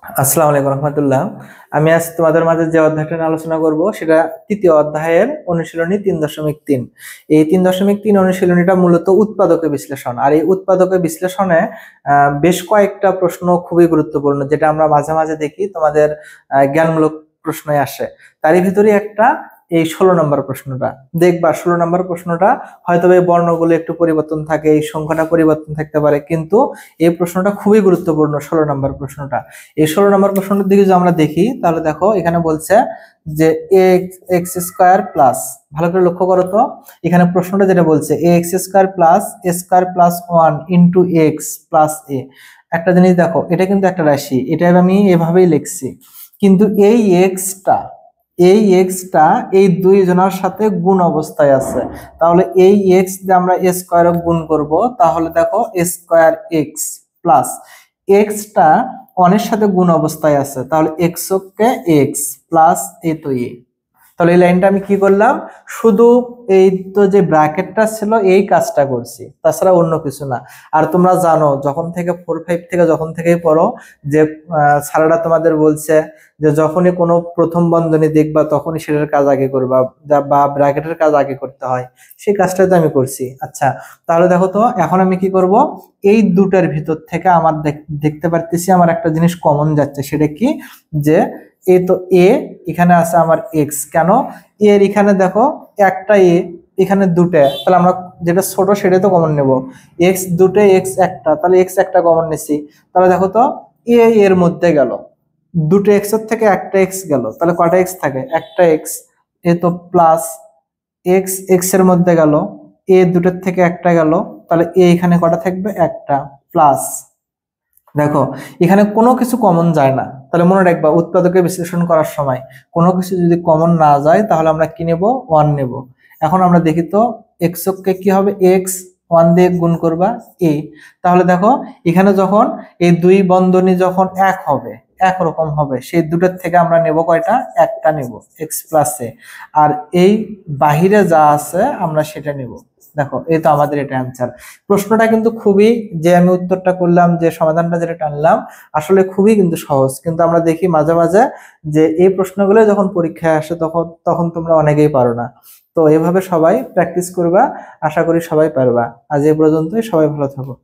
আসসালামু আলাইকুম রহমতুল্লাহ। আমি আজ তোমাদের মাঝে যে অধ্যায়টা নিয়ে আলোচনা করব সেটা তৃতীয় অধ্যায়ের অনুশীলনী 3.3। এই 3.3 অনুশীলনীটা মূলত উৎপাদকের বিশ্লেষণ। আর এই উৎপাদকের বিশ্লেষণে বেশ কয়েকটা প্রশ্ন খুবই গুরুত্বপূর্ণ, যেটা আমরা মাঝে মাঝে দেখি তোমাদের জ্ঞানমূলক প্রশ্নই আসে। তারই ভিতরে একটা এই 16 নম্বর প্রশ্নটা দেখবা। 16 নম্বর প্রশ্নটা হয়তো এই বর্ণগুলো একটু পরিবর্তন থাকে, এই সংখ্যাটা পরিবর্তন থাকতে পারে, কিন্তু এই প্রশ্নটা খুবই গুরুত্বপূর্ণ। 16 নম্বর প্রশ্নটা, এই 16 নম্বর প্রশ্নটার দিকে যদি আমরা দেখি তাহলে দেখো এখানে বলছে যে এক্স স্কোয়ার প্লাস, ভালো করে লক্ষ্য করো তো, এখানে প্রশ্নটা যেটা বলছে a x square plus a square plus 1 into x plus a. একটা জিনিস দেখো, এটা কিন্তু একটা রাশি, এটা আমি এভাবেই লিখছি, কিন্তু এই এক্সটা এই দুই জনের সাথে গুণ অবস্থায় আছে। তাহলে এই এক্স দিয়ে আমরা এ স্কোয়ার গুণ করব, তাহলে দেখো স্কোয়ার এক্স প্লাস এক্সটা অনের সাথে গুণ অবস্থায় আছে, তাহলে এক্স কে এক্স প্লাস এ তো এ। তাহলে এই লাইনটা আমি কি করলাম, শুধু এই তো যে ব্র্যাকেটটা ছিল এই কাজটা করছি, তাছাড়া অন্য কিছু না। আর তোমরা জানো যখন থেকে 4-5 থেকে যখন থেকেই পড়ো যে স্যারেরা তোমাদের বলছে যে যখনই কোনো প্রথম বন্ধনী দেখবা তখনই সেটার কাজ আগে করবা, বা ব্র্যাকেটের কাজ আগে করতে হয়, সেই কাজটাই তো আমি করছি। আচ্ছা, তাহলে দেখো তো এখন আমি কি করব, এই দুটার ভিতর থেকে আমার দেখতে পারতেছি আমার একটা জিনিস কমন যাচ্ছে, সেটা কি, যে এ তো এ এখানে আছে আমার এক্স, কেন এর এখানে দেখো একটা এ এখানে দুটো, তাহলে আমরা যেটা ছোট সেটাই তো কমন নেব। এক্স দুটো এক্স একটা, তাহলে এক্স একটা কমন নিছি। তাহলে দেখো তো এ এর মধ্যে গেল, দুটো এক্স এর থেকে একটা এক্স গেল, তাহলে কটা এক্স থাকে, একটা এক্স। এ তো প্লাস এক্স এক্স এর মধ্যে গেল, এ দুটোর থেকে একটা গেল, তাহলে এ এখানে কটা থাকবে, একটা প্লাস। দেখো এখানে কোনো কিছু কমন যায় না, তাহলে মনে রাখবা উৎপাদকের বিশ্লেষণ করার সময় কোনো কিছু যদি কমন না যায় তাহলে আমরা কি নেব, 1 নেব। এখন আমরা দেখি তো এক্স কে কি হবে, এক্স 1 দিয়ে গুণ করবা এ। তাহলে দেখো এখানে যখন এই দুই বন্ধনী যখন এক হবে, একরকম হবে, সেই দুটোর থেকে আমরা নেব কয়টা, একটা নেব এক্স প্লাস এ, আর এই বাহিরে যা আছে আমরা সেটা নেব। দেখো এই তো আমাদের এটা অ্যান্সার। প্রশ্নটা কিন্তু খুবই, যে আমি উত্তরটা করলাম, যে সমাধানটা যেটা টানলাম, আসলে খুবই কিন্তু সহজ, কিন্তু আমরা দেখি মাঝে মাঝে যে এই প্রশ্নগুলো যখন পরীক্ষায় আসে তখন তখন তোমরা অনেকেই পারো না। তো এভাবে সবাই প্র্যাকটিস করবা, আশা করি সবাই পারবা। আজ এই পর্যন্তই, সবাই ভালো থাকো।